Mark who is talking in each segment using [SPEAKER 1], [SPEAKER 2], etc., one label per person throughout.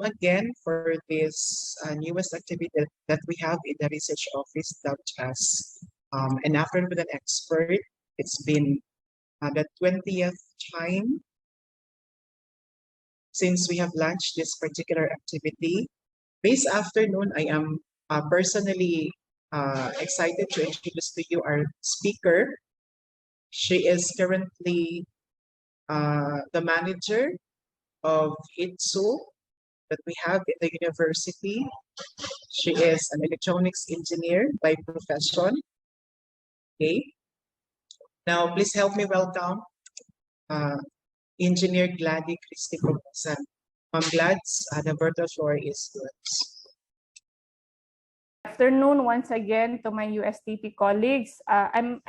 [SPEAKER 1] again for this newest activity that we have in the research office, dubbed as an afternoon with an expert. It's been the 20th time since we have launched this particular activity. This afternoon, I am personally excited to introduce to you our speaker. She is currently the manager of HITSU that we have in the university. She is an electronics engineer by profession. Okay. Now, please help me welcome Engineer Gladdy Christie Compasan. Glads, the virtual floor is yours.
[SPEAKER 2] Afternoon once again to my USTP colleagues. I'm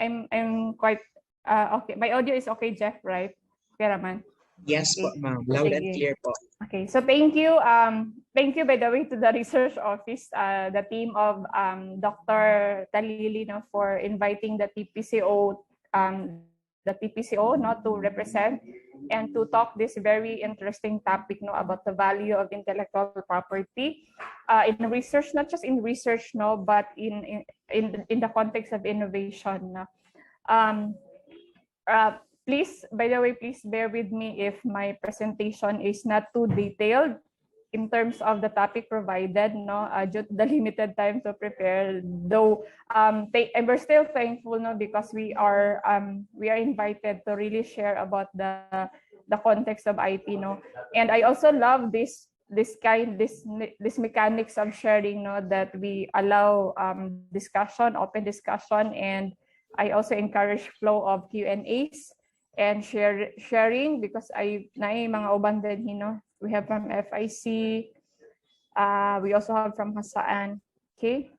[SPEAKER 2] quite okay. My audio is okay, Jeff, right? Okay, Raman.
[SPEAKER 1] Yes,
[SPEAKER 2] okay.
[SPEAKER 1] Ma'am. Loud and clear po.
[SPEAKER 2] Okay, so thank you. Thank you by the way to the research office, the team of Dr. Talili, no, for inviting the TPCO, not to represent and to talk this very interesting topic, no, about the value of intellectual property in research, not just in research, no, but in the context of innovation. Please, by the way, please bear with me if my presentation is not too detailed in terms of the topic provided, no, due to the limited time to prepare. Though, and we're still thankful, no, because we are invited to really share about the context of IP, no, and I also love this mechanics of sharing, no, that we allow discussion, open discussion, and I also encourage flow of Q&As. And sharing because mga uban din, you know, we have from FIC, we also have from Hasaan. Okay.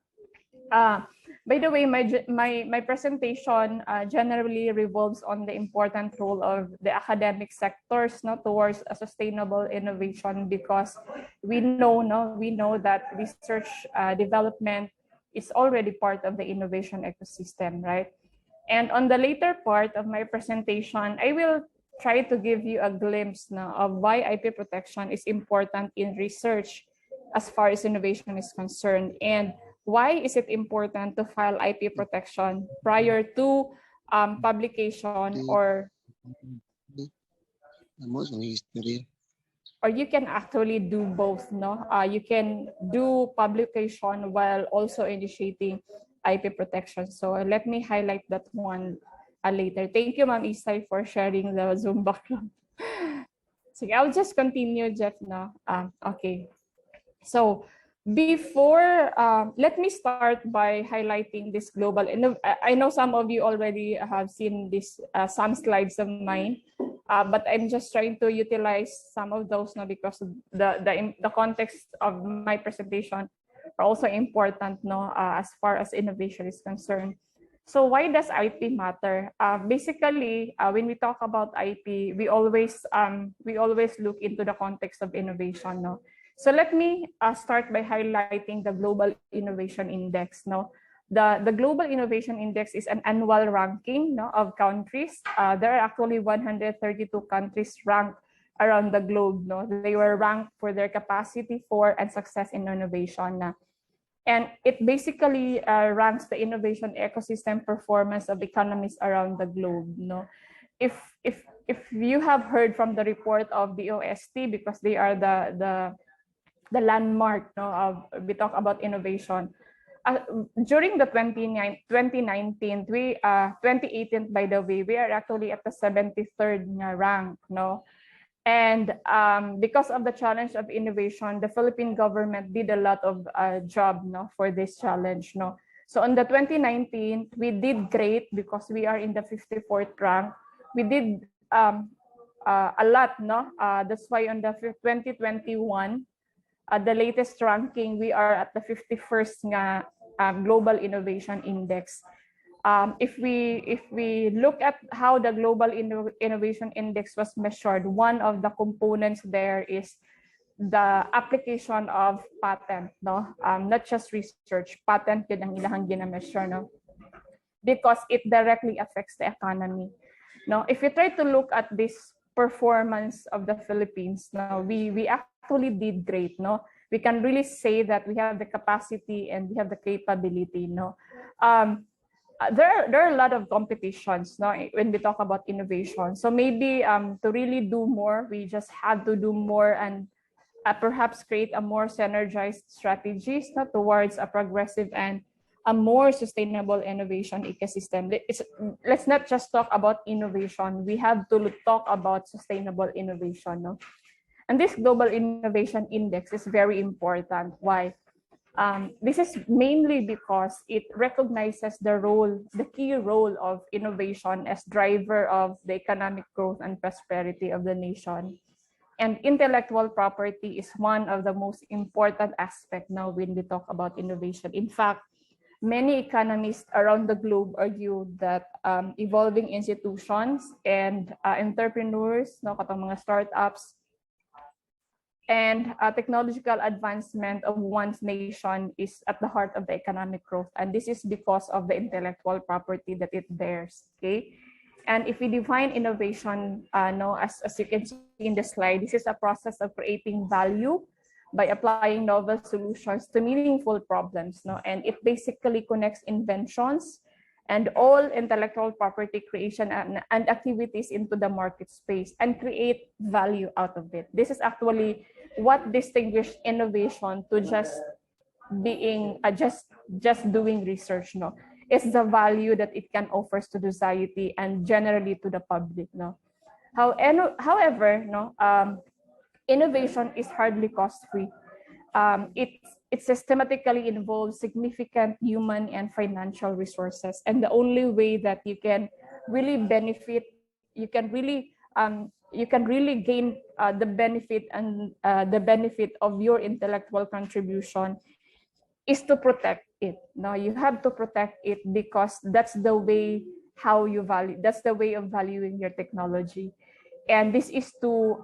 [SPEAKER 2] By the way, my presentation generally revolves on the important role of the academic sectors, no, towards a sustainable innovation, because we know that research development is already part of the innovation ecosystem, right? And on the later part of my presentation, I will try to give you a glimpse now of why IP protection is important in research as far as innovation is concerned, and why is it important to file IP protection prior to publication, or you can actually do both, no? You can do publication while also initiating IP protection. So let me highlight that one later. Thank you, Ma'am Isay, for sharing the Zoom background. So I'll just continue, Jeff, now. Okay. So before, let me start by highlighting this global. I know some of you already have seen this, some slides of mine, but I'm just trying to utilize some of those now because the context of my presentation are also important, no, as far as innovation is concerned. So why does IP matter? Basically, when we talk about IP, we always look into the context of innovation, no. So let me start by highlighting the Global Innovation Index, no. The Global Innovation Index is an annual ranking, no, of countries. There are actually 132 countries ranked around the globe, no. They were ranked for their capacity for and success in innovation. And it basically ranks the innovation ecosystem performance of economies around the globe, no. If you have heard from the report of the OST, because they are the landmark, no, of we talk about innovation. During the 2019, 2018, by the way, we are actually at the 73rd rank, no. And because of the challenge of innovation, the Philippine government did a lot of job, no, for this challenge, no. So on the 2019, we did great because we are in the 54th rank. We did a lot, no. That's why on the 2021, the latest ranking, we are at the 51st Global Innovation Index. If we look at how the Global Innovation Index was measured, one of the components there is the application of patent, no, not just research, patent yun ang ilahang gina-measure, no, because it directly affects the economy. No, if you try to look at this performance of the Philippines, now we actually did great, no? We can really say that we have the capacity and we have the capability, no? There are a lot of competitions, no, when we talk about innovation. So maybe to really do more, we just have to do more and perhaps create a more synergized strategies, no, towards a progressive and a more sustainable innovation ecosystem. Let's not just talk about innovation. We have to talk about sustainable innovation, no? And this Global Innovation Index is very important. Why? This is mainly because it recognizes the key role of innovation as driver of the economic growth and prosperity of the nation. And intellectual property is one of the most important aspects now when we talk about innovation. In fact, many economists around the globe argue that evolving institutions and entrepreneurs, no, katong mga startups, and technological advancement of one's nation is at the heart of the economic growth. And this is because of the intellectual property that it bears, okay? And if we define innovation, no, as you can see in the slide, this is a process of creating value by applying novel solutions to meaningful problems, no? And it basically connects inventions and all intellectual property creation and activities into the market space and create value out of it. This is actually what distinguishes innovation to just being just doing research, no? Is the value that it can offers to society and generally to the public, no? However, no, innovation is hardly cost-free. It systematically involves significant human and financial resources, and the only way that you can really benefit, you can really gain the benefit and the benefit of your intellectual contribution is to protect it. Now you have to protect it because that's the way how you value. That's the way of valuing your technology, and this is to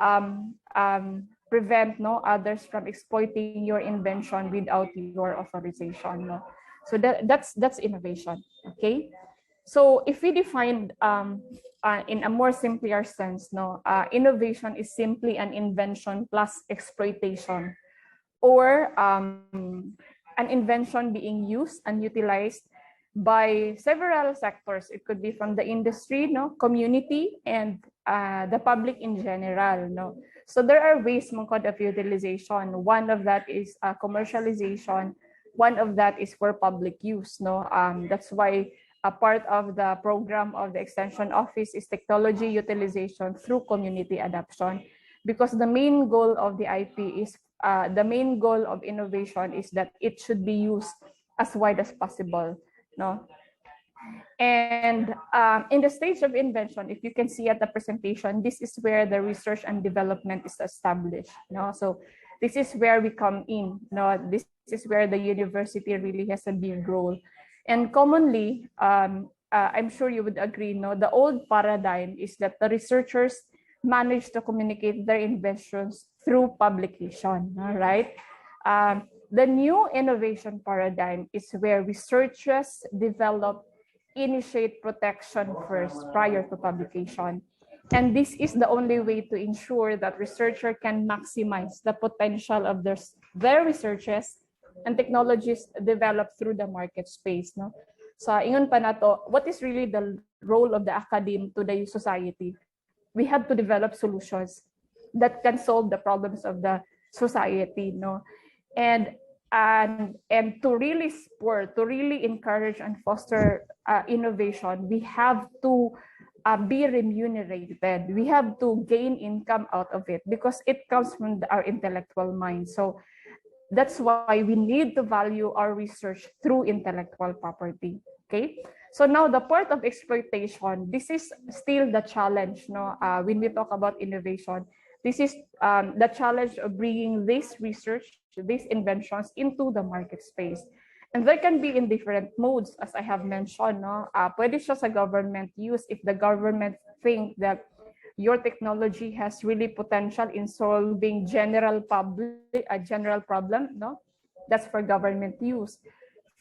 [SPEAKER 2] prevent no others from exploiting your invention without your authorization. No, so that's innovation. Okay, so if we define in a more simpler sense, no, innovation is simply an invention plus exploitation, or an invention being used and utilized by several sectors. It could be from the industry, no, community, and the public in general, no. So there are ways mongkod of utilization. One of that is commercialization. One of that is for public use, no. That's why a part of the program of the Extension Office is technology utilization through community adoption, because the main goal of the IP is the main goal of innovation is that it should be used as wide as possible, no? And in the stage of invention, if you can see at the presentation, this is where the research and development is established, no? So this is where we come in, no? This is where the university really has a big role. And commonly, I'm sure you would agree, no, the old paradigm is that the researchers manage to communicate their inventions through publication, right? The new innovation paradigm is where researchers develop, initiate protection first prior to publication. And this is the only way to ensure that researcher can maximize the potential of their researches and technologies developed through the market space, no? So ingon pa nato, what is really the role of the academe to the society? We have to develop solutions that can solve the problems of the society, no? And to really support, to really encourage and foster innovation, we have to be remunerated. We have to gain income out of it because it comes from our intellectual mind. So that's why we need to value our research through intellectual property. Okay, so now the part of exploitation, this is still the challenge, no? When we talk about innovation, this is the challenge of bringing this research, these inventions into the market space. And they can be in different modes, as I have mentioned, no? Pwede siya sa government use if the government think that your technology has really potential in solving general problem, no? That's for government use.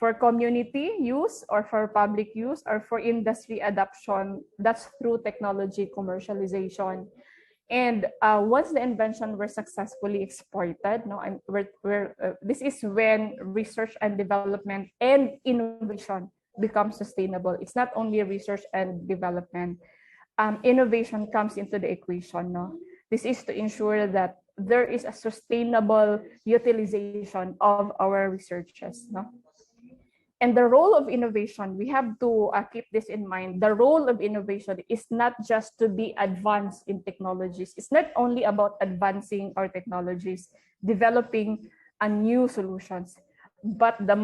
[SPEAKER 2] For community use or for public use or for industry adoption, that's through technology commercialization. And once the invention were successfully exploited, no, this is when research and development and innovation become sustainable. It's not only research and development. Innovation comes into the equation. No, this is to ensure that there is a sustainable utilization of our researches. No, and the role of innovation, we have to keep this in mind. The role of innovation is not just to be advanced in technologies. It's not only about advancing our technologies, developing new solutions, but the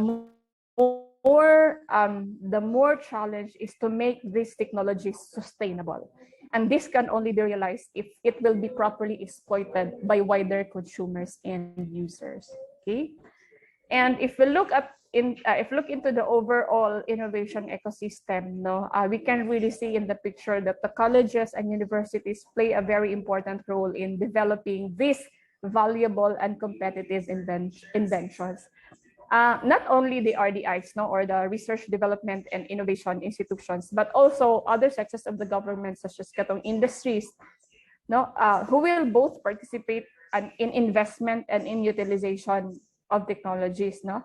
[SPEAKER 2] more challenge is to make these technologies sustainable. And this can only be realized if it will be properly exploited by wider consumers and users. Okay. And if we look at if we look into the overall innovation ecosystem, no, we can really see in the picture that the colleges and universities play a very important role in developing these valuable and competitive inventions. Not only the RDIs, no, or the research development and innovation institutions, but also other sectors of the government, such as katong industries, no, who will both participate in investment and in utilization of technologies, no,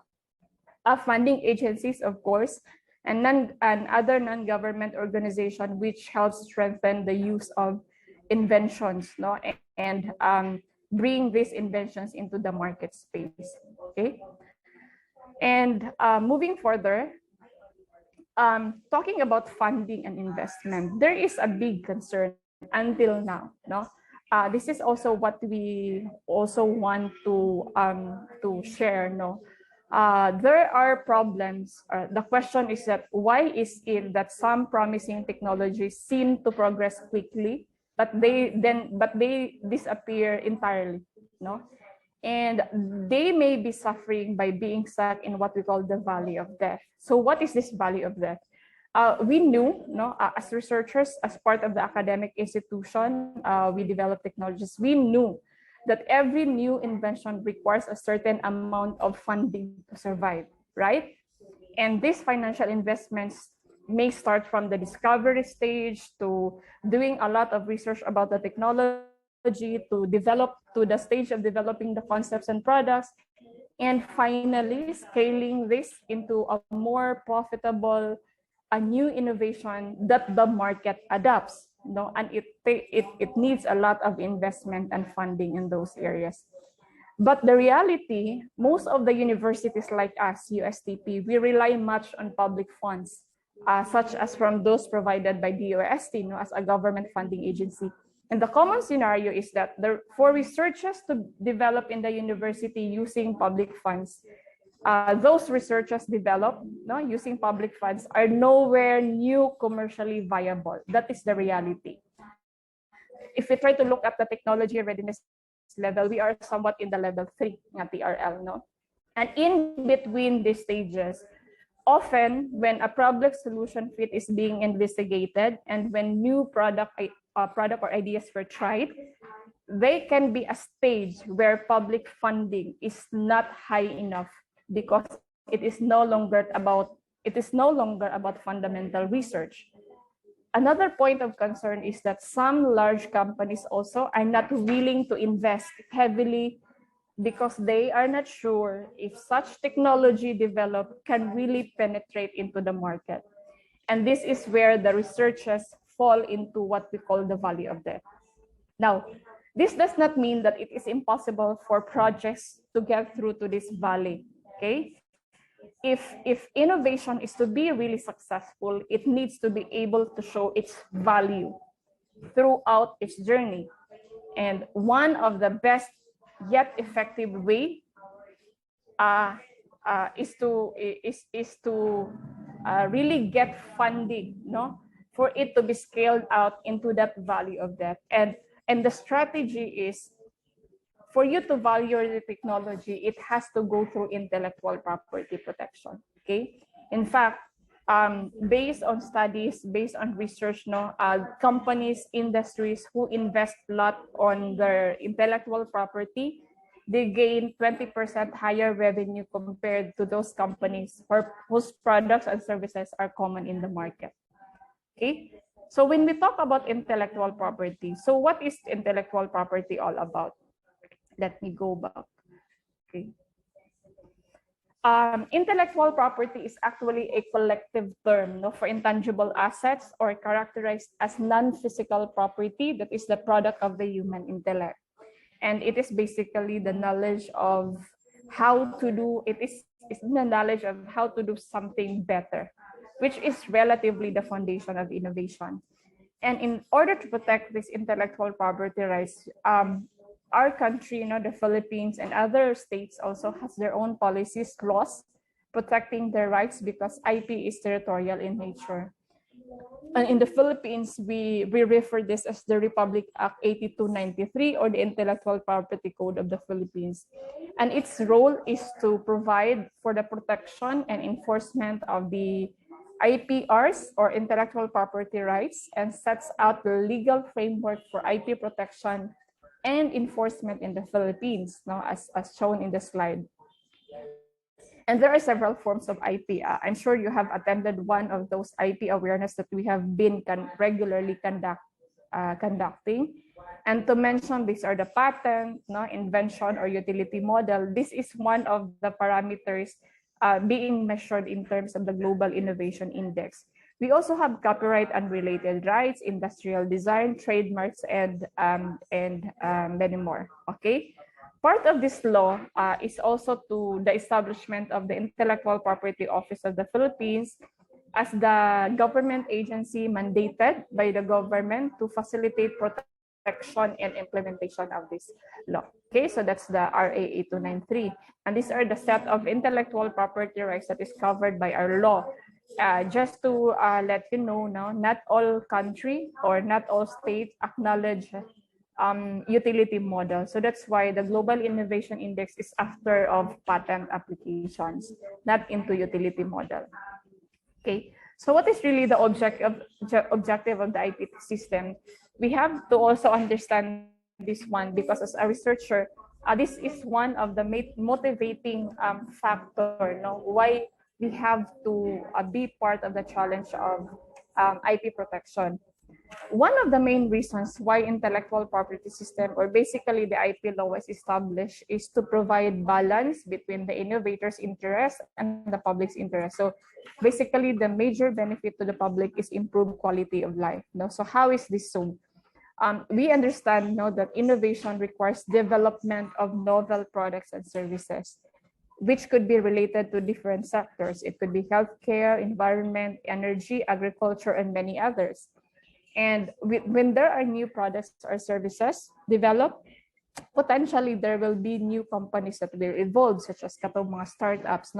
[SPEAKER 2] funding agencies, of course, and other non-government organization which helps strengthen the use of inventions, no, and bring these inventions into the market space. Okay, and moving further, talking about funding and investment, there is a big concern until now. No, this is also what we also want to share. No, there are problems. The question is that why is it that some promising technologies seem to progress quickly, but they disappear entirely. No, and they may be suffering by being stuck in what we call the valley of death. So what is this valley of death? We knew, no, as researchers, as part of the academic institution, we develop technologies. We knew that every new invention requires a certain amount of funding to survive, right? And these financial investments may start from the discovery stage to doing a lot of research about the technology, to develop to the stage of developing the concepts and products, and finally scaling this into a more profitable, a new innovation that the market adopts. No, and it needs a lot of investment and funding in those areas. But the reality, most of the universities like us, USTP, we rely much on public funds, such as from those provided by the UST, no, as a government funding agency. And the common scenario is that for researchers to develop in the university using public funds, those researchers developed, no, using public funds are nowhere near commercially viable. That is the reality. If we try to look at the technology readiness level, we are somewhat in the level 3 at TRL, no? And in between these stages, often when a public solution fit is being investigated and when new product or ideas were tried, they can be a stage where public funding is not high enough because it is no longer about fundamental research. Another point of concern is that some large companies also are not willing to invest heavily because they are not sure if such technology developed can really penetrate into the market. And this is where the researchers fall into what we call the valley of death. Now, this does not mean that it is impossible for projects to get through to this valley, okay? If innovation is to be really successful, it needs to be able to show its value throughout its journey. And one of the best yet effective way is to really get funding, no, for it to be scaled out into that value of death. And the strategy is for you to value the technology, it has to go through intellectual property protection. Okay. In fact, based on studies, based on research, no, companies, industries who invest a lot on their intellectual property, they gain 20% higher revenue compared to those companies whose products and services are common in the market. Okay, So when we talk about intellectual property, so what is intellectual property all about? Let me go back. Okay. Intellectual property is actually a collective term, no, for intangible assets or characterized as non-physical property that is the product of the human intellect. And it is basically the knowledge of how to do, it's the knowledge of how to do something better, which is relatively the foundation of innovation. And in order to protect this intellectual property rights, our country, the Philippines and other states also has their own policies, laws protecting their rights because IP is territorial in nature. And in the Philippines, we refer this as the Republic Act 8293 or the Intellectual Property Code of the Philippines. And its role is to provide for the protection and enforcement of the IPRs or intellectual property rights and sets out the legal framework for IP protection and enforcement in the Philippines, as shown in the slide. And there are several forms of IP. I'm sure you have attended one of those IP awareness that we have been regularly conducting. And to mention, these are the patent, invention, or utility model. This is one of the parameters being measured in terms of the Global Innovation Index. We also have copyright and related rights, industrial design, trademarks, and many more. Okay. Part of this law is also to the establishment of the Intellectual Property Office of the Philippines as the government agency mandated by the government to facilitate protection and implementation of this law. Okay, so that's the RA 8293. And these are the set of intellectual property rights that is covered by our law. Just to let you know now, not all country or not all states acknowledge utility model. So that's why the Global Innovation Index is after of patent applications, not into utility model. Okay, so what is really the objective of the IP system? We have to also understand this one because as a researcher, this is one of the motivating factor, why we have to be part of the challenge of IP protection. One of the main reasons why intellectual property system or basically the IP law was established is to provide balance between the innovator's interest and the public's interest. So basically the major benefit to the public is improved quality of life. So how is this so? We understand that innovation requires development of novel products and services, which could be related to different sectors. It could be healthcare, environment, energy, agriculture, and many others. And when there are new products or services developed, potentially there will be new companies that will evolve, such as katong mga startups,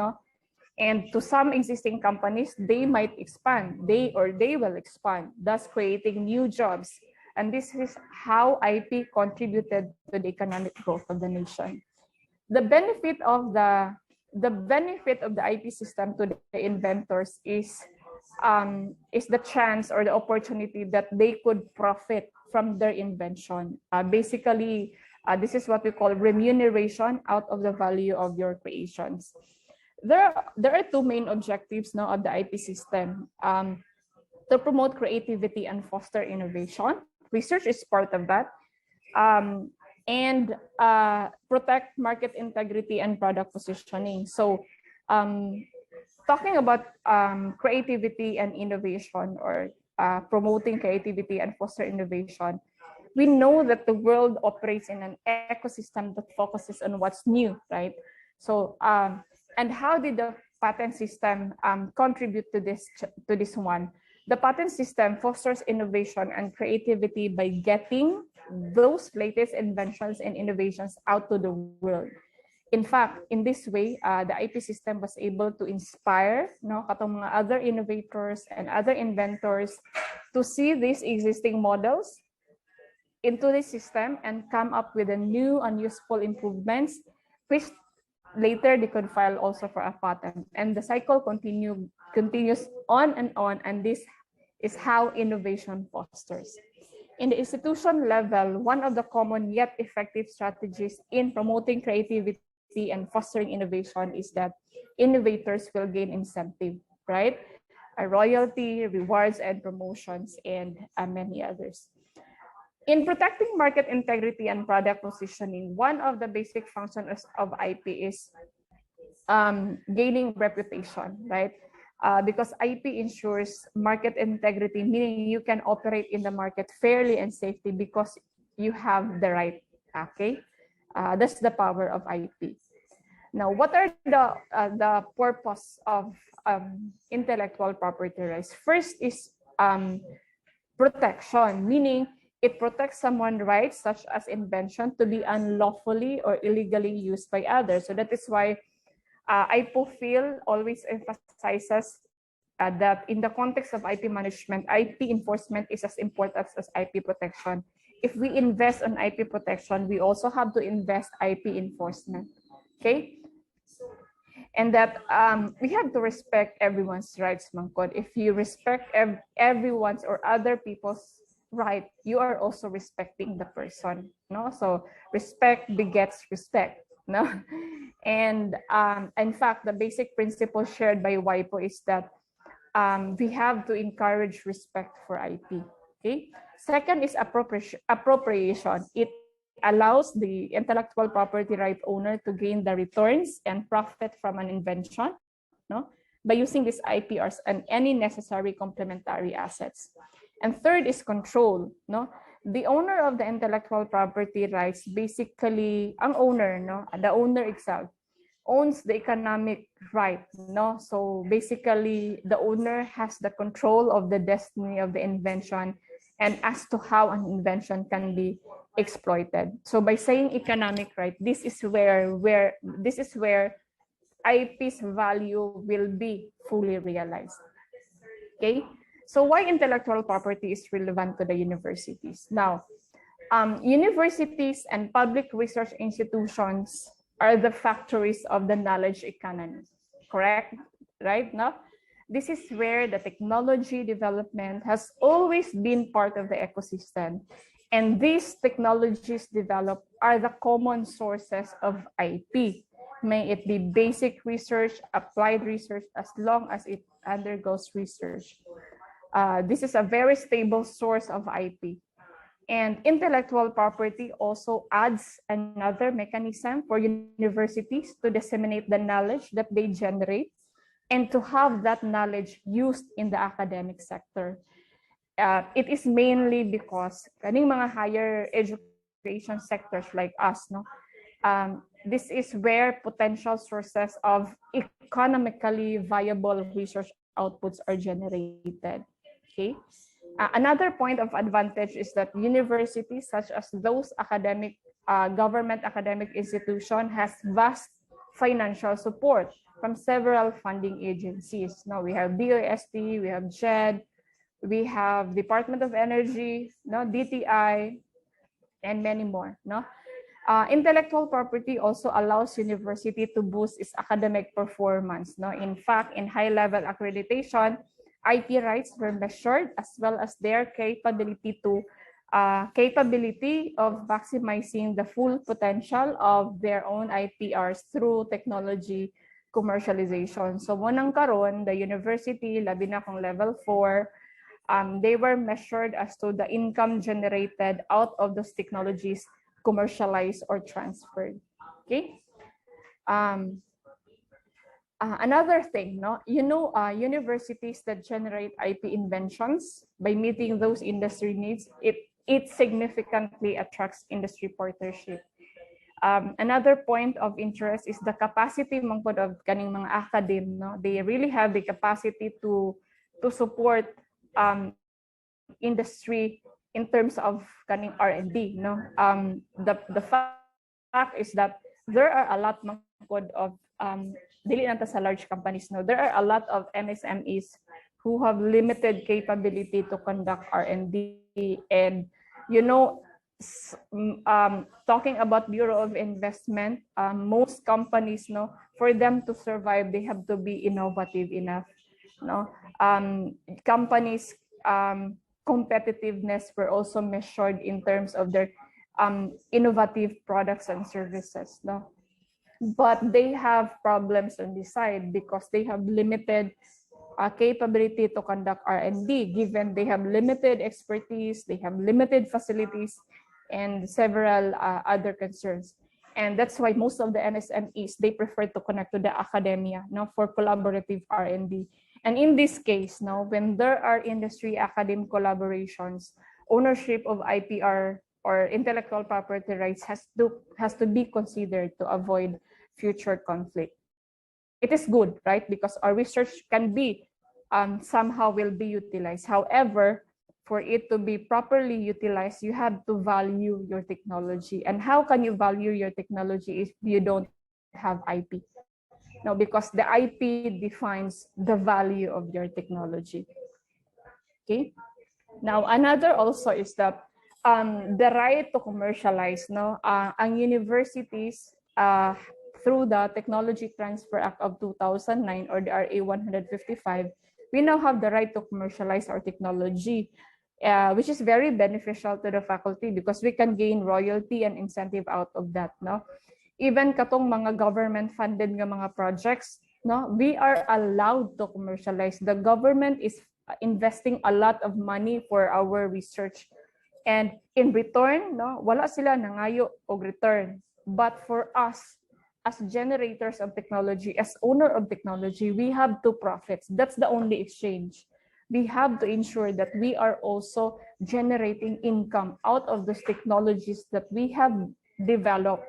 [SPEAKER 2] And to some existing companies, they might expand, they will expand, thus creating new jobs. And this is how IP contributed to the economic growth of the nation. The benefit of the IP system to the inventors is the chance or the opportunity that they could profit from their invention. Basically, this is what we call remuneration out of the value of your creations. There are two main objectives now of the IP system. To promote creativity and foster innovation. Research is part of that. And protect market integrity and product positioning. So talking about creativity and innovation or promoting creativity and foster innovation, we know that the world operates in an ecosystem that focuses on what's new, right? So, and how did the patent system contribute to this one? The patent system fosters innovation and creativity by getting those latest inventions and innovations out to the world. In fact, in this way, the IP system was able to inspire katong mga other innovators and other inventors to see these existing models into the system and come up with a new and useful improvements, which later they could file also for a patent. And the cycle continues on, and this is how innovation fosters. In the institution level, one of the common yet effective strategies in promoting creativity and fostering innovation is that innovators will gain incentive, right? royalty, rewards and promotions, and many others. In protecting market integrity and product positioning, one of the basic functions of IP is gaining reputation, right? Because IP ensures market integrity, meaning you can operate in the market fairly and safely because you have the right. Okay, that's the power of IP. Now, what are the purpose of intellectual property rights? First is protection, meaning it protects someone's rights, such as invention, to be unlawfully or illegally used by others. So that is why IPOFIL always emphasizes that in the context of IP management, IP enforcement is as important as IP protection. If we invest on IP protection, we also have to invest IP enforcement. Okay? And that we have to respect everyone's rights, Mangkod. If you respect everyone's or other people's right, you are also respecting the person. No, so respect begets respect. No, and in fact, the basic principle shared by WIPO is that we have to encourage respect for IP. Okay. Second is appropriation. It allows the intellectual property right owner to gain the returns and profit from an invention, no, by using this IPRs and any necessary complementary assets. And third is control, no. The owner of the intellectual property rights, basically, ang owner, no, the owner itself owns the economic right, no. So basically, the owner has the control of the destiny of the invention and as to how an invention can be exploited. So by saying economic right, this is where IP's value will be fully realized. Okay, so why intellectual property is relevant to the universities? Now, universities and public research institutions are the factories of the knowledge economy, correct? Right? No? This is where the technology development has always been part of the ecosystem. And these technologies developed are the common sources of IP. May it be basic research, applied research, as long as it undergoes research. This is a very stable source of IP. And intellectual property also adds another mechanism for universities to disseminate the knowledge that they generate and to have that knowledge used in the academic sector. It is mainly because kaning mga higher education sectors like us, no, this is where potential sources of economically viable research outputs are generated. Okay. Another point of advantage is that universities, such as those academic, government academic institution, has vast financial support from several funding agencies. Now we have DOST, we have JED, we have Department of Energy, no, DTI, and many more. No, intellectual property also allows university to boost its academic performance. No, in fact, in high-level accreditation, IP rights were measured as well as their capability of maximizing the full potential of their own IPRs through technology commercialization. So munang karon, the university, labi na kung level 4, they were measured as to the income generated out of those technologies commercialized or transferred. Okay. Another thing, no, universities that generate IP inventions by meeting those industry needs, it significantly attracts industry partnership. Another point of interest is the capacity mangkod of kaning mga academe, no, they really have the capacity to support industry in terms of kaning R&D, no. The fact is that there are a lot mangkod of dili nata sa large companies, no, there are a lot of MSMEs who have limited capability to conduct R&D. And talking about Bureau of Investment, most companies, no, for them to survive, they have to be innovative enough. No, companies' competitiveness were also measured in terms of their innovative products and services. No, but they have problems on this side because they have limited capability to conduct R&D, given they have limited expertise, they have limited facilities, and several other concerns. And that's why most of the MSMEs, they prefer to connect to the academia, for collaborative R&D. And in this case, when there are industry-academic collaborations, ownership of IPR or intellectual property rights has to be considered to avoid future conflict. It is good, right? Because our research can be somehow will be utilized. However, for it to be properly utilized, you have to value your technology. And how can you value your technology if you don't have IP? No, because the IP defines the value of your technology. Okay. Now, another also is that the right to commercialize. Ang universities through the Technology Transfer Act of 2009 or the RA 155, we now have the right to commercialize our technology, which is very beneficial to the faculty because we can gain royalty and incentive out of that. Even katong mga government-funded nga mga projects, we are allowed to commercialize. The government is investing a lot of money for our research. And in return, wala sila nangayo og return. But for us, as generators of technology, as owner of technology, we have to profits. That's the only exchange. We have to ensure that we are also generating income out of those technologies that we have developed.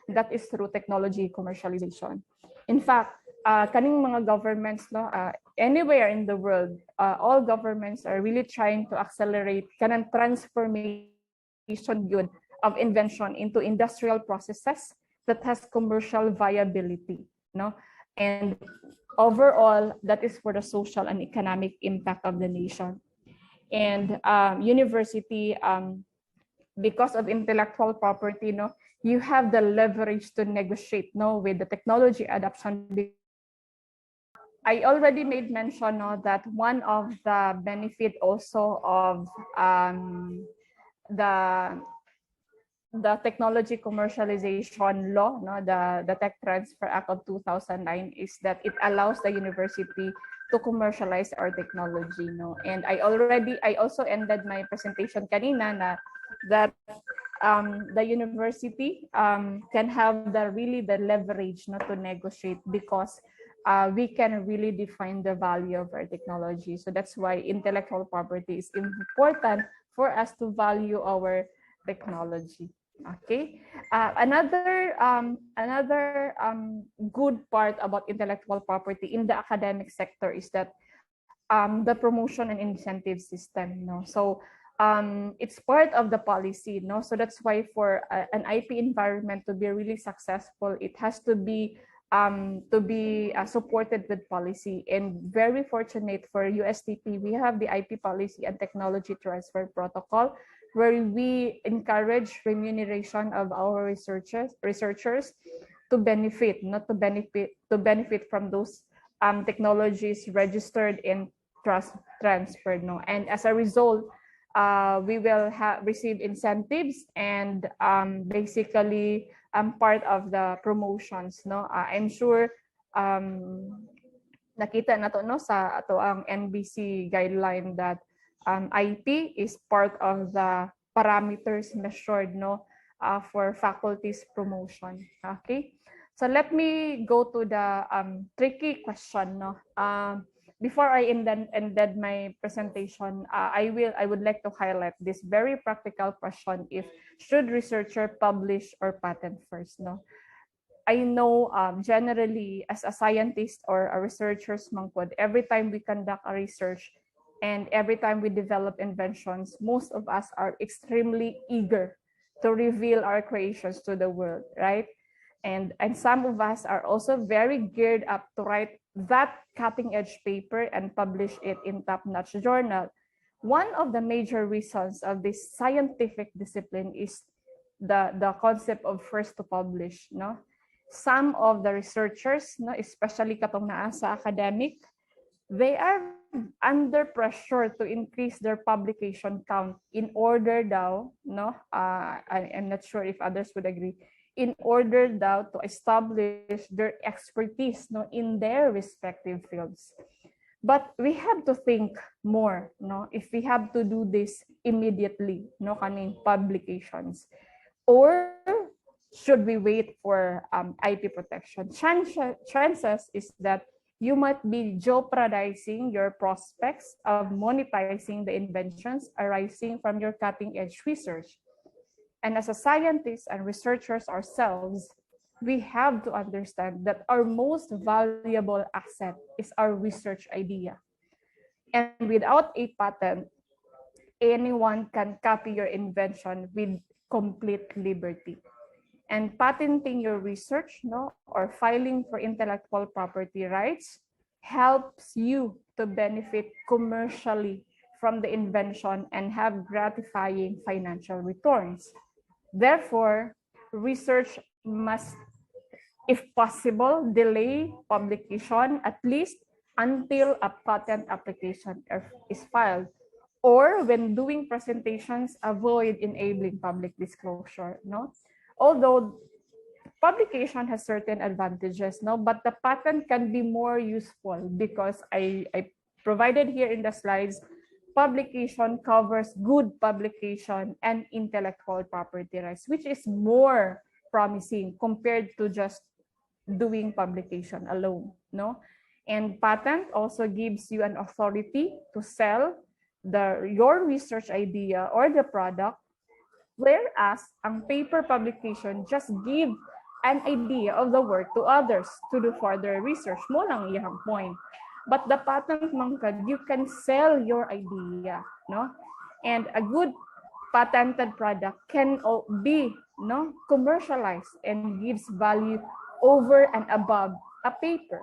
[SPEAKER 2] That is through technology commercialization. In fact, kaning mga governments, anywhere in the world, all governments are really trying to accelerate kanang transformation yun of invention into industrial processes that has commercial viability. And overall, that is for the social and economic impact of the nation. And university, because of intellectual property, you have the leverage to negotiate with the technology adoption. I already made mention that one of the benefit also of the technology commercialization law, the Tech Transfer Act of 2009, is that it allows the university to commercialize our technology. And I also ended my presentation kanina that the university can have the leverage to negotiate because we can really define the value of our technology. So that's why intellectual property is important for us to value our technology. Okay. Another good part about intellectual property in the academic sector is that the promotion and incentive system. So it's part of the policy. So that's why for an IP environment to be really successful, it has to be supported with policy. And very fortunate for USTP, we have the IP policy and technology transfer protocol, where we encourage remuneration of our researchers to benefit from those technologies registered and transferred. And as a result, we will receive incentives and basically part of the promotions. I'm sure nakita na to sa ato ang NBC guideline that IP is part of the parameters measured for faculty's promotion. Okay, so let me go to the tricky question. Before I ended my presentation, I would like to highlight this very practical question: should researcher publish or patent first? I know generally as a scientist or a researcher's mangkod, every time we conduct a research and every time we develop inventions, most of us are extremely eager to reveal our creations to the world, right? And some of us are also very geared up to write that cutting edge paper and publish it in top-notch journal. One of the major reasons of this scientific discipline is the concept of first to publish. Some of the researchers, especially katong naa sa academic, they are under pressure to increase their publication count in order daw, I'm not sure if others would agree, in order daw to establish their expertise in their respective fields. But we have to think more, no? If we have to do this immediately, no, kaning publications, or should we wait for IP protection? Chances is that you might be jeopardizing your prospects of monetizing the inventions arising from your cutting-edge research. And as a scientists and researchers ourselves, we have to understand that our most valuable asset is our research idea. And without a patent, anyone can copy your invention with complete liberty. And patenting your research, no, or filing for intellectual property rights helps you to benefit commercially from the invention and have gratifying financial returns. Therefore, research must, if possible, delay publication at least until a patent application is filed, or when doing presentations, avoid enabling public disclosure. No, although publication has certain advantages, no, but the patent can be more useful because I provided here in the slides, publication covers good publication and intellectual property rights, which is more promising compared to just doing publication alone, no? And patent also gives you an authority to sell your research idea or the product, whereas ang paper publication just give an idea of the work to others to do further research. Mo lang iyang point. But the patent mangkad, you can sell your idea, no? And a good patented product can be, no, commercialized and gives value over and above a paper.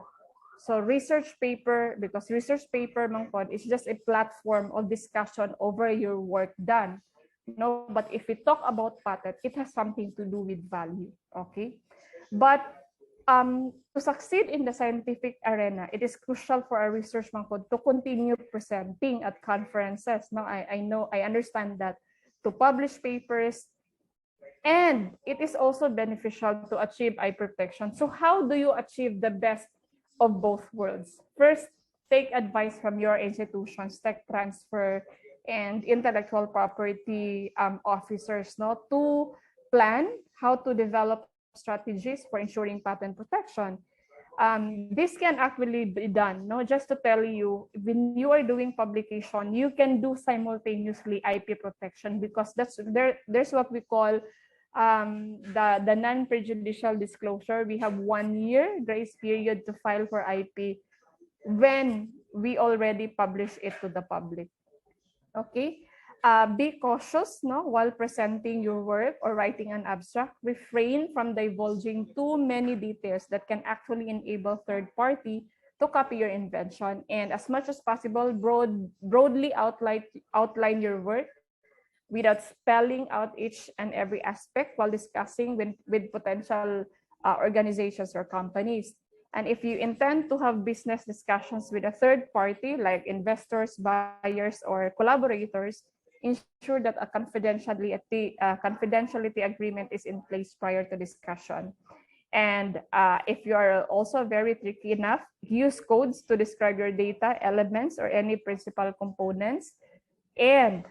[SPEAKER 2] So research paper, because research paper mangkod is just a platform of discussion over your work done. No, but if we talk about patent, it has something to do with value. Okay, but to succeed in the scientific arena, it is crucial for a research mangkod to continue presenting at conferences. No, I understand that, to publish papers, and it is also beneficial to achieve eye protection. So how do you achieve the best of both worlds? First, take advice from your institution's tech transfer and intellectual property officers, no, to plan how to develop strategies for ensuring patent protection. This can actually be done, no, just to tell you, when you are doing publication, you can do simultaneously IP protection, because there's what we call the non-prejudicial disclosure. We have 1 year grace period to file for IP when we already publish it to the public. Okay, be cautious, no, while presenting your work or writing an abstract. Refrain from divulging too many details that can actually enable third party to copy your invention. And as much as possible, broadly outline your work without spelling out each and every aspect while discussing with potential organizations or companies. And if you intend to have business discussions with a third party, like investors, buyers, or collaborators, ensure that a confidentiality agreement is in place prior to discussion. And if you are also very tricky enough, use codes to describe your data, elements, or any principal components. And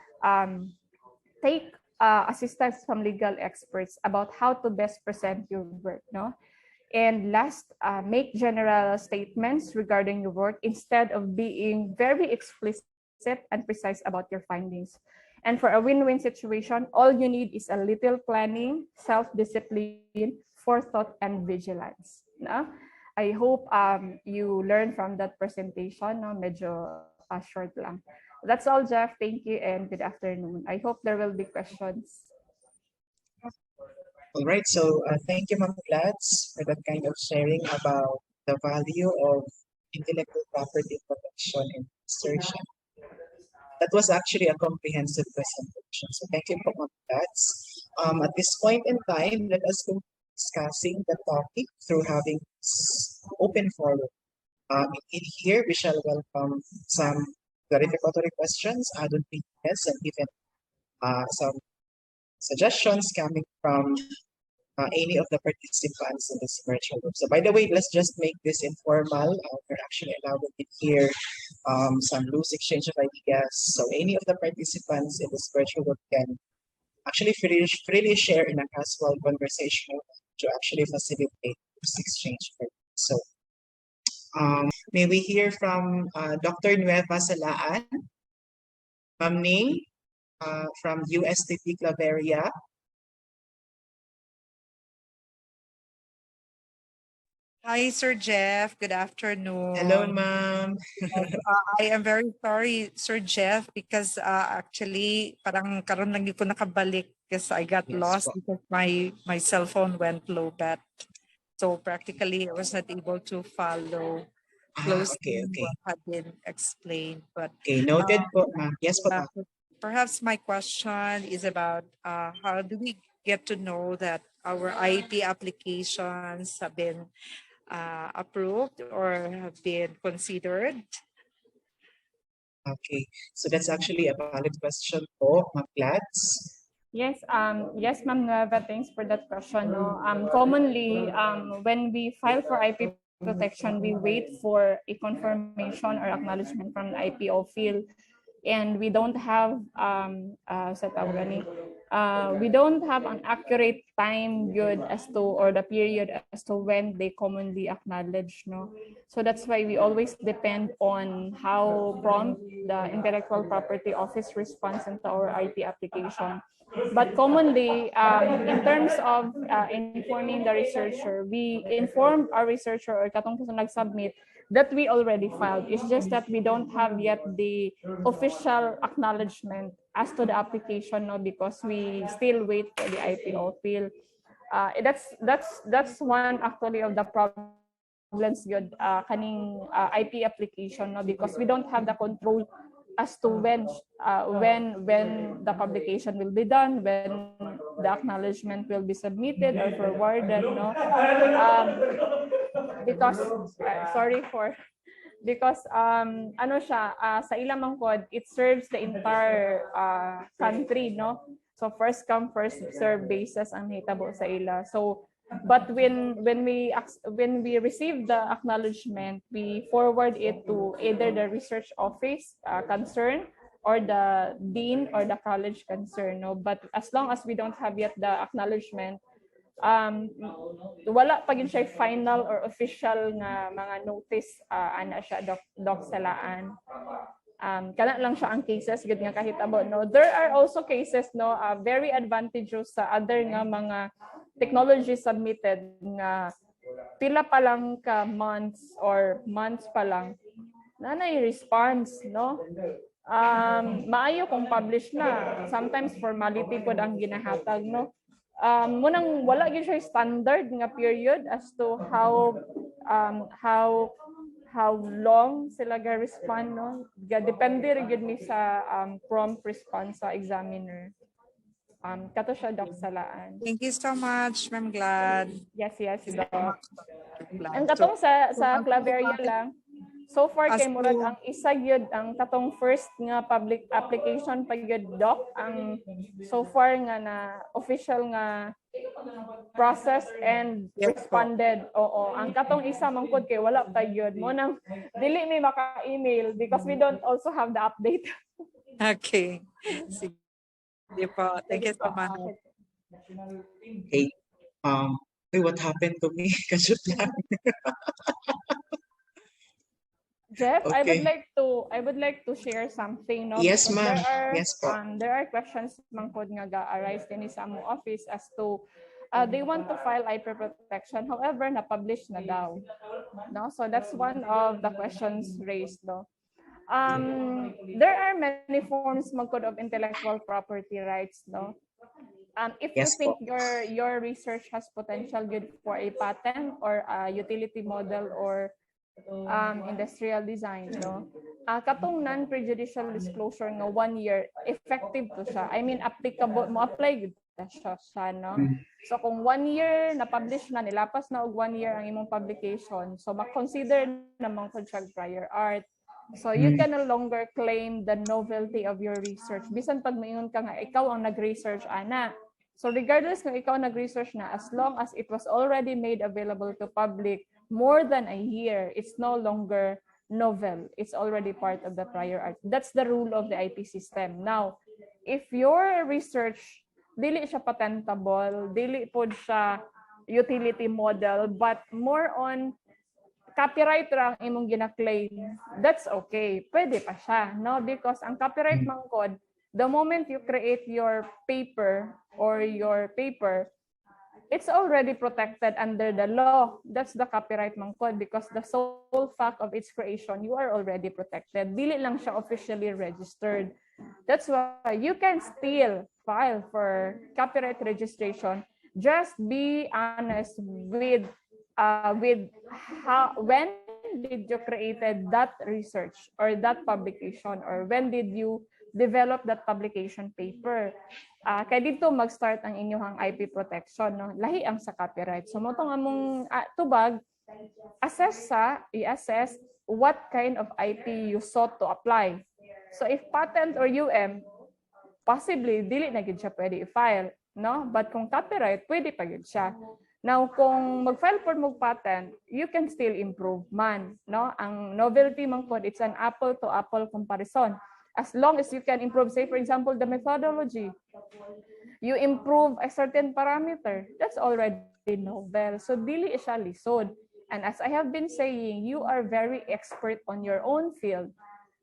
[SPEAKER 2] take assistance from legal experts about how to best present your work, no? And last, make general statements regarding your work instead of being very explicit and precise about your findings. And for a win-win situation, all you need is a little planning, self-discipline, forethought, and vigilance. No? I hope you learned from that presentation. No? Medyo short lang. That's all, Jeff. Thank you and good afternoon. I hope there will be questions.
[SPEAKER 1] All right, so thank you, Ma'am Glads, for that kind of sharing about the value of intellectual property protection in research. That was actually a comprehensive presentation. So thank you, Ma'am Glads. At this point in time, let us go discussing the topic through having open forum. In here, we shall welcome some clarificatory questions, add-on opinions, and even some suggestions coming from any of the participants in this virtual group. So by the way, let's just make this informal. We're actually allowing it here some loose exchange of ideas. So any of the participants in this virtual group can actually freely share in a casual conversation to actually facilitate this exchange. So may we hear from Dr. Nueva Salaan, Ma'am Ning, from USTP Claveria.
[SPEAKER 3] Hi, Sir Jeff. Good afternoon.
[SPEAKER 1] Hello, ma'am.
[SPEAKER 3] I am very sorry, Sir Jeff, because actually parang karon lang ko nakabalik because I got
[SPEAKER 1] Yes,
[SPEAKER 3] lost
[SPEAKER 1] po.
[SPEAKER 3] because my cell phone went low bat. So practically I was not able to follow closely
[SPEAKER 1] Okay.
[SPEAKER 3] what had been explained. But
[SPEAKER 1] Okay, noted po, ma'am. Yes po,
[SPEAKER 3] uh,
[SPEAKER 1] ma'am.
[SPEAKER 3] perhaps my question is about how do we get to know that our IP applications have been approved or have been considered?
[SPEAKER 1] Okay, so that's actually a valid question po, Ma'am Glads.
[SPEAKER 2] Yes, Ma'am Nueva, thanks for that question. No? Commonly, when we file for IP protection, we wait for a confirmation or acknowledgement from the IPO field, and we don't have we don't have an accurate time good as to, or the period as to when they commonly acknowledge, no. So that's why we always depend on how prompt the intellectual property office responds into our IP application. But commonly, in terms of informing the researcher, we inform our researcher or katong nag-submit that we already filed. It's just that we don't have yet the official acknowledgement as to the application, no, because we still wait for the IPO field. That's one actually of the problems good kaning IP application, no, because we don't have the control as to when the publication will be done, when the acknowledgement will be submitted or forwarded, no. Because sorry for because ano siya sa ilang mangkod, it serves the entire country, no. So first come first serve basis ang hitabo sa ila. So but when we receive the acknowledgement, we forward it to either the research office concerned or the dean or the college concerned, no. But as long as we don't have yet the acknowledgement, wala pa gyud siya final or official nga mga notice ana siya doc salaan. Kana lang siya ang cases gud nga kahitabo, no. There are also cases, no, very advantageous sa other nga mga technology submitted nga pila pa lang ka months or months pa lang nanay response, no. Maayo kung publish na, sometimes formality pod ang ginahatag, no. Munang wala gyud siya standard nga period as to how long sila ga respond, no. Depende rin gyud ni sa prompt response sa examiner. Kato siya doc salaan.
[SPEAKER 3] Thank you so much, Ma'am Glad.
[SPEAKER 2] Yes, doc.
[SPEAKER 3] Glad.
[SPEAKER 2] Ang katong sa Claveria lang, so far kay murag ang isa gyud ang katong first nga public application pa gyud doc ang so far nga na official nga process and responded. Oo, ang katong isa mangkod kay wala pa gyud mo nang dili may maka-email because we don't also have the update.
[SPEAKER 3] Okay. Sige po. Thank you so much.
[SPEAKER 1] Okay. What happened to me? Kasut lang.
[SPEAKER 2] Jeff,
[SPEAKER 1] Okay.
[SPEAKER 2] I would like to share something, no?
[SPEAKER 1] Yes,
[SPEAKER 2] Because
[SPEAKER 1] ma'am. Yes po.
[SPEAKER 2] there are questions mangkod nga ga-arise din sa among office as to they want to file IP protection, however, na-publish na daw. No? So that's one of the questions raised, no? There are many forms mangkod of intellectual property rights, no? If you
[SPEAKER 1] Yes
[SPEAKER 2] think
[SPEAKER 1] po.
[SPEAKER 2] your research has potential good for a patent or a utility model or industrial design, no. Katong non-prejudicial disclosure nga 1 year effective to siya. I mean applicable mo apply gud siya, no. So kung 1 year na publish na, nilapas na og 1 year ang imong publication, so ma-consider namang kung siya prior art. So you can no longer claim the novelty of your research. Bisan pag maingon ka nga ikaw ang nag-research ana. So regardless kung ikaw nag-research na, as long as it was already made available to public more than a year, it's no longer novel. It's already part of the prior art. That's the rule of the IP system. Now, if your research, dili siya patentable, dili po siya utility model, but more on copyright ra ang imong gina-claim, that's okay. Pwede pa siya, no? Because ang copyright mangkod, the moment you create your paper or your paper, it's already protected under the law. That's the copyright mangkod because the sole fact of its creation, you are already protected. Dili lang siya officially registered. That's why you can still file for copyright registration. Just be honest with how, when did you created that research or that publication, or when did you develop that publication paper. Kaya dito mag-start ang inyong IP protection, no? Lahi ang sa copyright. So mo tong among tubag, i-assess what kind of IP you sought to apply. So if patent or possibly dili na gid siya pwede i-file, no? But kung copyright, pwede pa gid siya. Now, kung mag-file for patent, you can still improve man, no? Ang novelty man pod, it's an apple to apple comparison. As long as you can improve, say for example, the methodology, you improve a certain parameter, that's already novel. So dili siya lisod. And as I have been saying, you are very expert on your own field.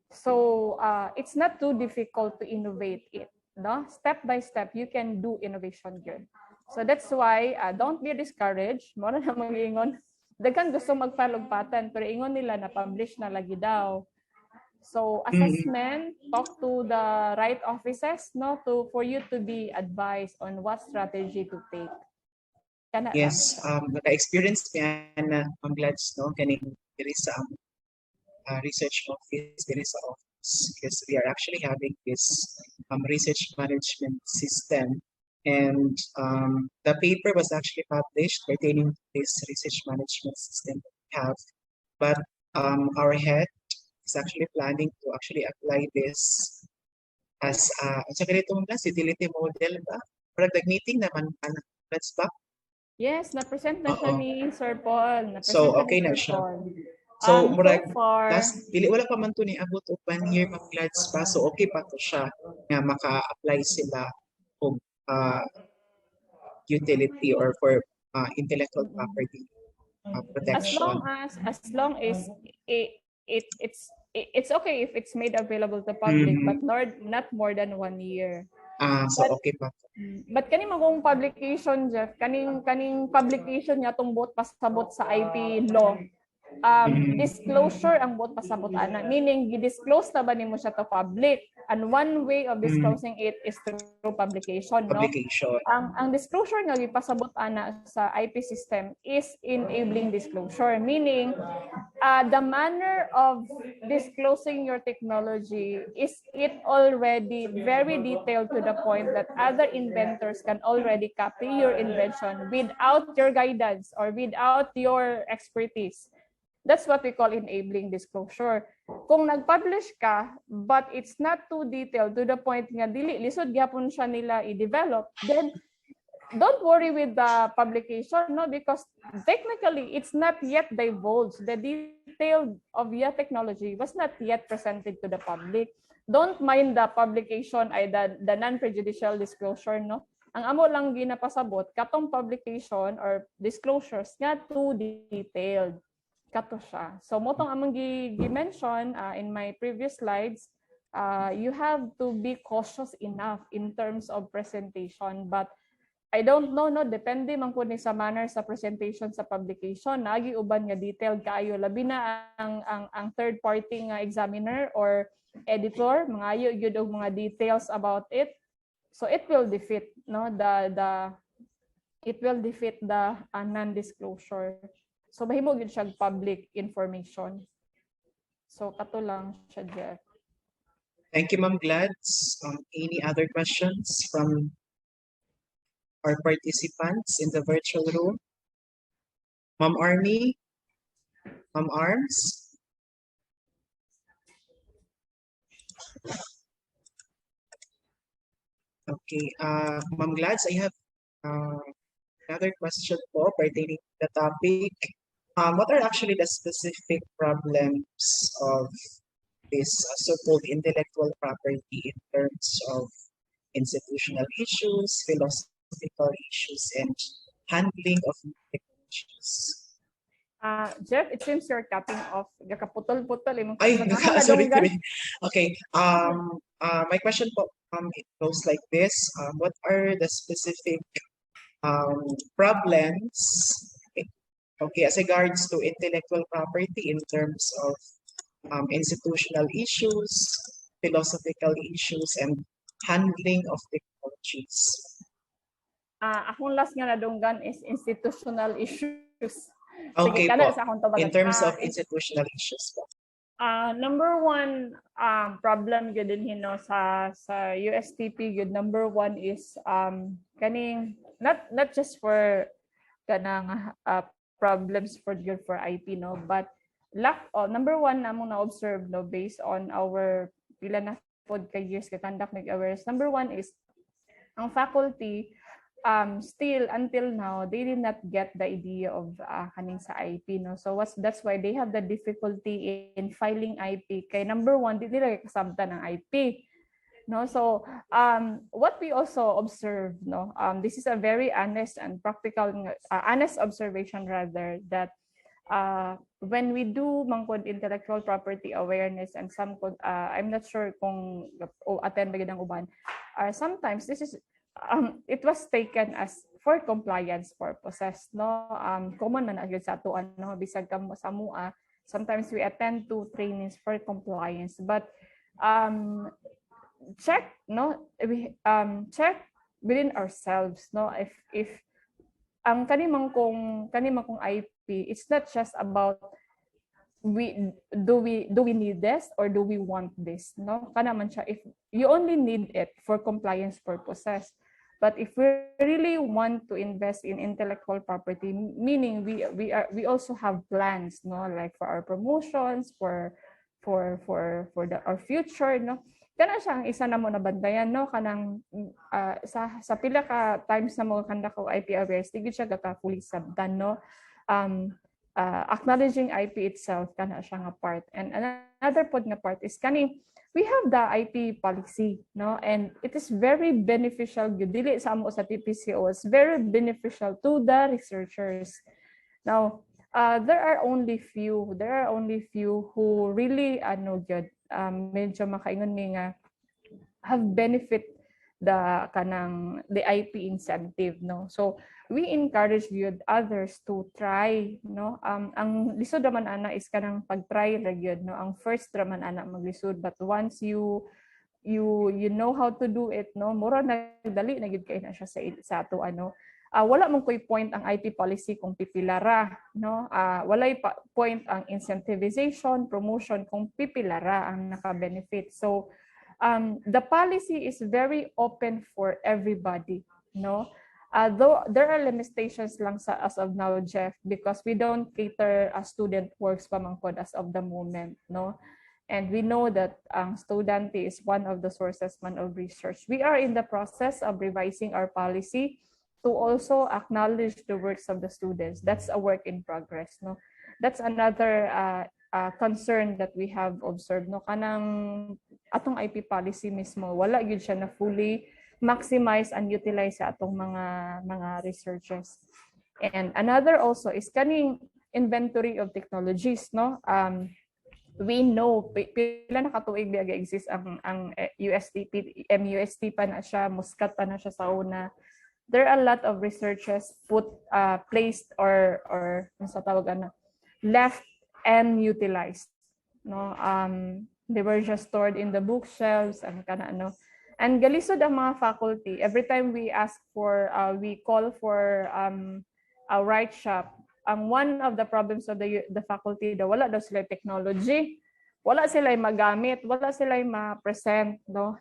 [SPEAKER 2] So it's not too difficult to innovate it. No? Step by step, you can do innovation good. So that's why don't be discouraged. Mora na mag-ingon. Daghang gusto mag-file og patent pero ingon nila na publish na lagi daw. So assessment, talk to the right offices, no, for you to be advised on what strategy to take. Kana
[SPEAKER 1] Yes, naka-experience yan na ang Glads, no, kaning diri sa research office, diri sa office, because we are actually having this research management system. And the paper was actually published pertaining to this research management system that we have. But our head is actually planning to actually apply this as sa ganito mga utility model ba? Parang nag-meeting naman, let's back.
[SPEAKER 2] Yes, na-present na siya ni Sir Paul.
[SPEAKER 1] So, okay na siya.
[SPEAKER 2] Paul.
[SPEAKER 1] So,
[SPEAKER 2] So
[SPEAKER 1] murag,
[SPEAKER 2] far,
[SPEAKER 1] dili wala pa man to ni abot og 1 year mga Glads pa. So, okay pa to siya nga maka-apply sila og utility or for intellectual property protection.
[SPEAKER 2] as long as it's okay if it's made available to public, but not more than 1 year.
[SPEAKER 1] So okay pa.
[SPEAKER 2] But kani magong publication, Jeff, kaning publication niya tong bot pasabot sa IP law. Disclosure ang bot pasabot ana, meaning gi-disclose na ba nimo siya to public, and one way of disclosing it is through publication, no?
[SPEAKER 1] Publication.
[SPEAKER 2] Ang disclosure nga gipasabot ana sa IP system is enabling disclosure, meaning the manner of disclosing your technology is it already very detailed to the point that other inventors can already copy your invention without your guidance or without your expertise. That's what we call enabling disclosure. Kung nag-publish ka, but it's not too detailed to the point nga dili lisod gyapon siya nila i-develop, then don't worry with the publication, no, because technically it's not yet divulged. The detail of your technology was not yet presented to the public. Don't mind the publication ay the non-prejudicial disclosure, no. Ang amo lang ginapasabot katong publication or disclosures nga too detailed. Kato siya. So motong among gi-mention in my previous slides, you have to be cautious enough in terms of presentation, but I don't know, no, depende man po ni sa manner sa presentation sa publication. Nagi uban nga detailed kaayo, labi na ang third party nga examiner or editor, mangayo gyud og mga details about it. So it will defeat, no, the non-disclosure. So mahimo gyud siya public information. So kato lang siya, Jeff.
[SPEAKER 1] Thank you, Ma'am Glads. Any other questions from our participants in the virtual room? Ma'am Army? Ma'am Arms? Okay, Ma'am Glads, I have Another question po pertaining to the topic. What are actually the specific problems of this so-called intellectual property in terms of institutional issues, philosophical issues, and handling of new technologies?
[SPEAKER 2] Jeff, it seems you're cutting off. Kaputol-putol imong
[SPEAKER 1] Ay,
[SPEAKER 2] question. Ako
[SPEAKER 1] sorry.
[SPEAKER 2] nadunggan.
[SPEAKER 1] Okay. My question po, it goes like this. What are the specific problems, okay, as regards to intellectual property in terms of institutional issues, philosophical issues, and handling of technologies?
[SPEAKER 2] Akong last nga nadunggan is institutional issues.
[SPEAKER 1] Okay
[SPEAKER 2] Sige, kana
[SPEAKER 1] po.
[SPEAKER 2] sa akong tabagan.
[SPEAKER 1] In terms of institutional issues po.
[SPEAKER 2] Number one problem gyud din hino sa USTP gyud, number one is kaning not just for kanang problems for IP, no, but number one namong na observe, no, based on our pila na pod ka years ka conduct mig awareness. Number one is ang faculty still until now they did not get the idea of kaning sa IP, no, so that's why they have the difficulty in filing IP kay number one di nila kasabtan ng IP, no. So what we also observe, no, this is a very honest and practical honest observation rather, that when we do mangkod intellectual property awareness and some I'm not sure kung attend ba gyud ang uban, sometimes this is it was taken as for compliance purposes, no. Common man gyud sa ato ano, bisag kamo sa mua, sometimes we attend to trainings for compliance, but check, no, we check within ourselves, no, if ang kanimang kong IP, it's not just about do we need this or do we want this, no, kana man siya, if you only need it for compliance purposes. But if we really want to invest in intellectual property, meaning we also have plans, no, like for our promotions, for our future, no, kana siya ang isa na mo na bandayan, no, kanang sa pila ka times na mo kandak og IP awareness, digid siya gaka fully sabdan, no. Acknowledging IP itself kana siya nga part, and another pod nga part is kani we have the IP policy, no, and it is very beneficial gyud dili sa amo sa TPCO, it's very beneficial to the researchers. Now there are only few who really gyud medyo makaingon mi nga have benefit the IP incentive, no. So we encourage gyud others to try, no. Ang lisod raman ana is kanang pag-try ra gyud, no. Ang first raman ana maglisod, but once you know how to do it, no, mura nagdali na gyud kay na siya sa ato ano. Wala man koy point ang IP policy kung pipilara, no. Walay point ang incentivization, promotion kung pipilara ang naka-benefit. So the policy is very open for everybody, no. Though there are limitations lang as of now, Jeff, because we don't cater student works pamangkod as of the moment, no. And we know that student is one of the sources man of research. We are in the process of revising our policy to also acknowledge the works of the students. That's a work in progress, no. That's another concern that we have observed, no, kanang atong IP policy mismo wala gyud siya na fully maximize and utilize sa atong mga researchers. And another also is kaning inventory of technologies, no. We know pila na katuig biya exist ang USTP, MUST pa na siya, muskat pa na siya sa una. There are a lot of researchers placed or sa tawag left and utilized, no. They were just stored in the bookshelves and kana ano. And galisod ang mga faculty every time we ask for we call for a write shop. Ang one of the problems of the faculty daw wala daw sila technology, wala sila magamit, wala sila ma-present, no.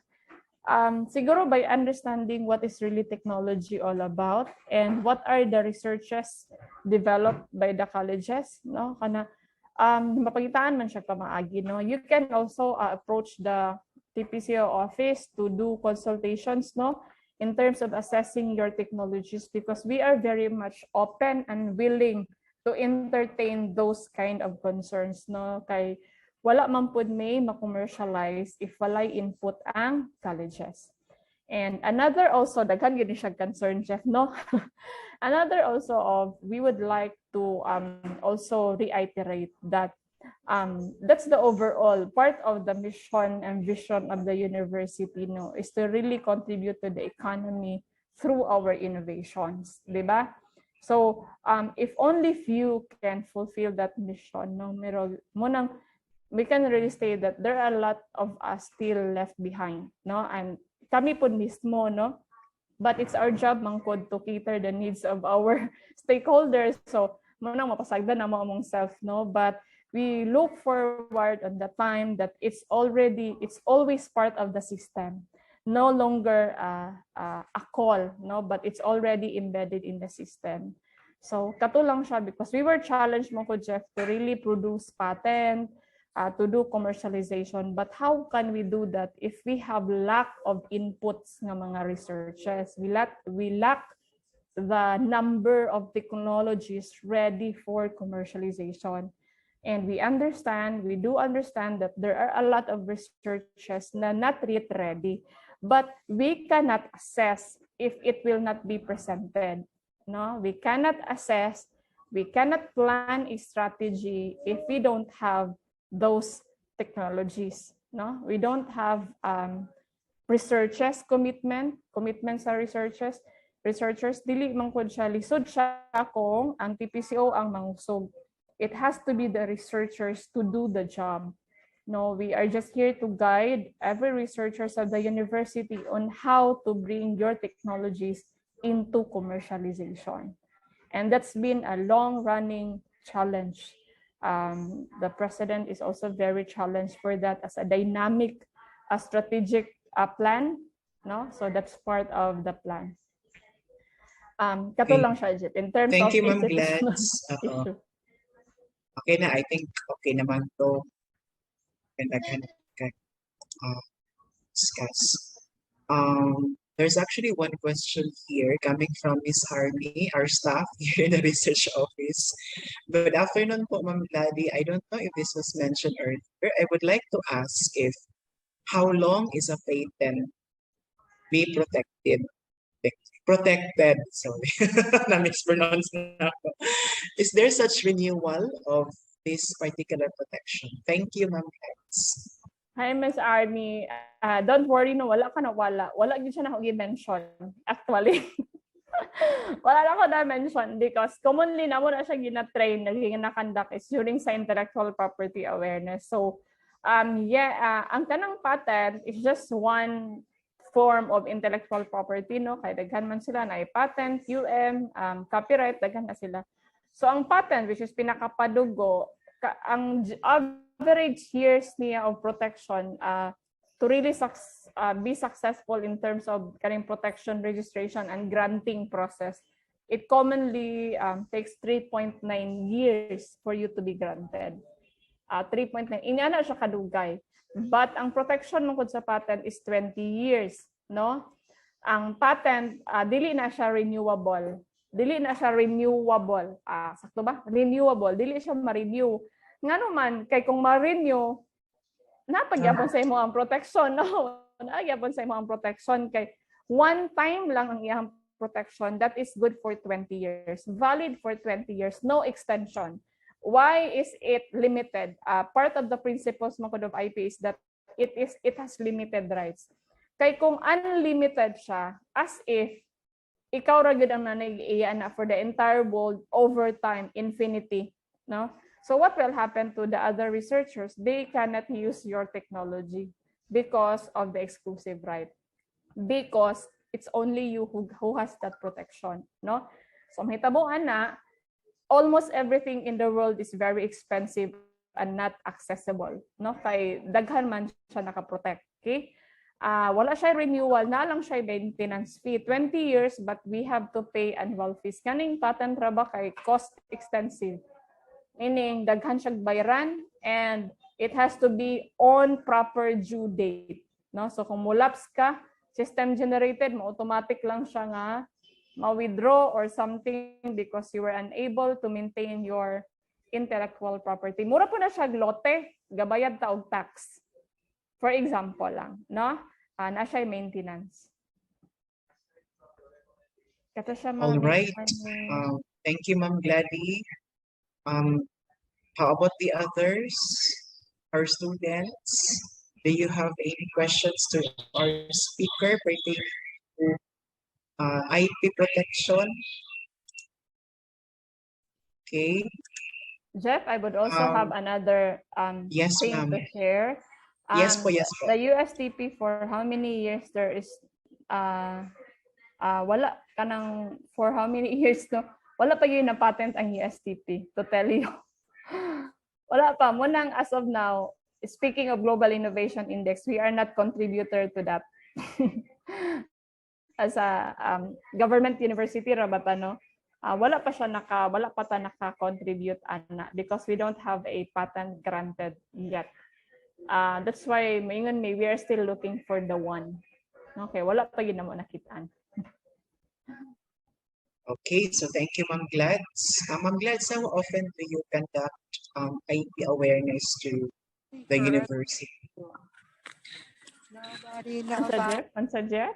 [SPEAKER 2] Siguro by understanding what is really technology all about and what are the researches developed by the colleges, no, kana mapagitaan man siya kamaagi, no. You can also approach the TPCO office to do consultations, no, in terms of assessing your technologies, because we are very much open and willing to entertain those kind of concerns, no? Kay wala man pud may ma-commercialize if walay input ang colleges. And another also, daghan gid siya concern, Jeff, no? Another also of, we would like to also reiterate that that's the overall part of the mission and vision of the university, no, is to really contribute to the economy through our innovations, di ba? So if only few can fulfill that mission, no, we can really say that there are a lot of us still left behind, no, and kami po mismo, no, but it's our job mangkod to cater the needs of our stakeholders. So munang mapasagdan na mo among self, no, but we look forward on the time that it's always part of the system, no longer a call, no, but it's already embedded in the system. So katulang siya because we were challenged mo ko, Jeff, to really produce patent, to do commercialization. But how can we do that if we have lack of inputs ng mga researchers? We lack the number of technologies ready for commercialization. And we do understand that there are a lot of researchers na not yet ready, but we cannot assess if it will not be presented. No, we cannot assess, we cannot plan a strategy if we don't have those technologies. No, we don't have researchers commitments sa researchers dili man kun siya lisod siya kung ang TPCO ang mangusog. It has to be the researchers to do the job. No, we are just here to guide every researchers of the university on how to bring your technologies into commercialization. And that's been a long-running challenge. The president is also very challenged for that as a dynamic, strategic plan. No, so that's part of the plan. Kato lang siya, Jit, in terms
[SPEAKER 1] Thank
[SPEAKER 2] of
[SPEAKER 1] you, Ma'am
[SPEAKER 2] institutional
[SPEAKER 1] Glads.
[SPEAKER 2] issue.
[SPEAKER 1] Okay na, I think okay naman to. And again, discuss. There's actually one question here coming from Ms. Harvey, our staff here in the research office. Good afternoon po, Ma'am Gladdy. I don't know if this was mentioned earlier. I would like to ask if how long is a patent be protected? Sorry, na-mispronounce na ako. Is there such renewal of this particular protection? Thank you, Ma'am Glads.
[SPEAKER 2] Hi, Ms. Army. Don't worry, no, wala ka na wala. Wala din siya na akong i-mention, actually. Wala na ako na-mention because commonly na mo na siya gina-train, na-conduct is during sa intellectual property awareness. So, ang kanang patent is just one form of intellectual property, no? Kaya daghan man sila na patent, copyright, daghan na sila. So, ang patent, which is pinakapadugo, ang average years niya of protection to really be successful in terms of kaning protection, registration, and granting process, it commonly takes 3.9 years for you to be granted. 3.9, inya na siya kadugay. But ang protection mungkod sa patent is 20 years, no? Ang patent, dili na siya renewable. Sakto ba? Renewable. Dili siya ma-renew. Nga naman, kay kung ma-renew, napagyapon sa imo ang protection, no? Nagyapon sa imo ang protection kay one time lang ang iyang protection. That is good for 20 years. Valid for 20 years. No extension. Why is it limited? Part of the principles ng Code of IP is that it has limited rights. Kay kung unlimited siya, as if ikaw ra gyud ang nanay-iya na for the entire world over time, infinity, no? So what will happen to the other researchers? They cannot use your technology because of the exclusive right. Because it's only you who has that protection, no? So mahitabuan na almost everything in the world is very expensive and not accessible, no? Kay daghan man siya nakaprotect, okay? Wala siya renewal, na lang siya maintenance fee, 20 years, but we have to pay annual fees. Kaning patent ra ba kay cost extensive, meaning daghan siya bayaran and it has to be on proper due date, no? So kung mulaps ka, system generated, automatic lang siya nga ma-withdraw or something because you were unable to maintain your intellectual property. Mura po na siya lote, gabayad ta og tax. For example lang, no? Na siya maintenance. Kato siya,
[SPEAKER 1] All
[SPEAKER 2] ma'am.
[SPEAKER 1] right. Thank you, Ma'am Gladdy. How about the others, our students? Do you have any questions to our speaker pertaining to IP protection? Okay.
[SPEAKER 2] Jeff, I would also have another
[SPEAKER 1] yes,
[SPEAKER 2] thing
[SPEAKER 1] ma'am.
[SPEAKER 2] to share.
[SPEAKER 1] Yes po, yes po.
[SPEAKER 2] The USTP for how many years there is wala kanang for how many years no? Wala pa yun na patent ang USTP to tell you. Wala pa mo nang as of now. Speaking of Global Innovation Index, we are not contributor to that. As a government university ra ba ta, no? Wala pa ta naka-contribute ana because we don't have a patent granted yet. That's why maingon we are still looking for the one. Okay, wala pa yun na mo nakitaan.
[SPEAKER 1] Okay, so thank you, Ma'am Glads. Ma'am Glads, how often do you conduct IP awareness to the university?
[SPEAKER 2] Answer, Jeff?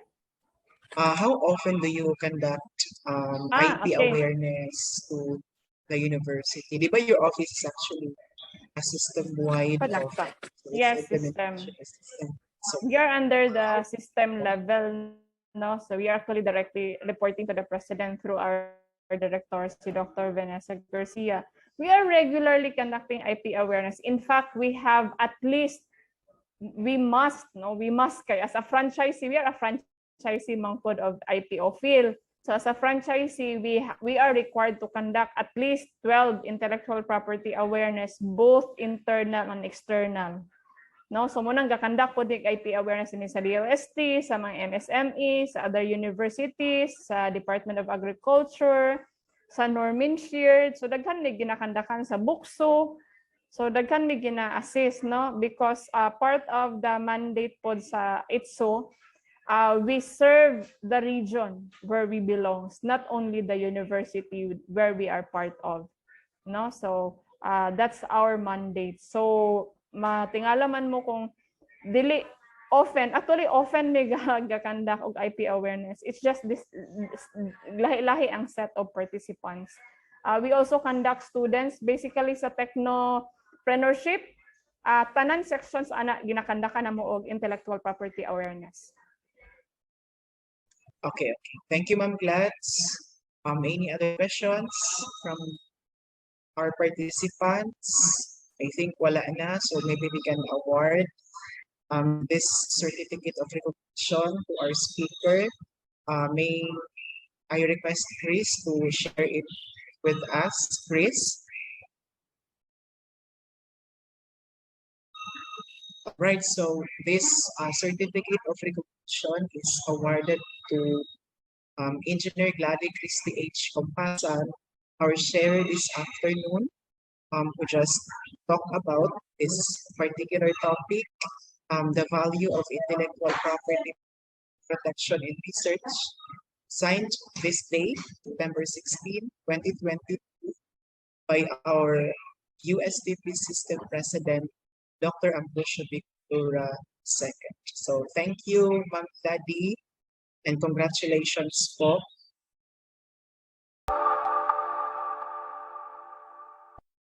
[SPEAKER 1] How often do you conduct IP
[SPEAKER 2] Okay.
[SPEAKER 1] awareness to the university? Di ba your office is actually a system-wide office? So
[SPEAKER 2] Yes,
[SPEAKER 1] system. So,
[SPEAKER 2] we are under the system level, no? So we are actually directly reporting to the president through our director, si Dr. Vanessa Garcia. We are regularly conducting IP awareness. In fact, we have at least, we must, as a franchisee, we are a franchisee mangkod of IPO field. So as a franchisee, we are required to conduct at least 12 intellectual property awareness, both internal and external. No, so munang gakandak po dig IP awareness ni sa DOST, sa mga MSME, sa other universities, sa Department of Agriculture, sa Norminshire. So daghan ni ginakandakan sa Bukso. So daghan ni gina-assist, no, because part of the mandate po sa ITSO, we serve the region where we belong, not only the university where we are part of, no. So that's our mandate. So matingalaman mo kung dili often may gakandak og IP awareness. It's just this lahi-lahi ang set of participants. We also conduct students basically sa technopreneurship. Tanan sections ana ginakandakan namo og intellectual property awareness.
[SPEAKER 1] Okay. Thank you, Ma'am Glads. Any other questions from our participants? I think wala na, so maybe we can award this certificate of recognition to our speaker. May I request Chris to share it with us, Chris? Right, so this certificate of recognition is awarded to Engineer Gladdy Christie H. Compasan, our sharer this afternoon, who just talked about this particular topic, the value of intellectual property protection in research, signed this day, September 16, 2022, by our USTP System President, Dr. Ambrosio Victoria II. So thank you, Ma'am Gladdy, and congratulations po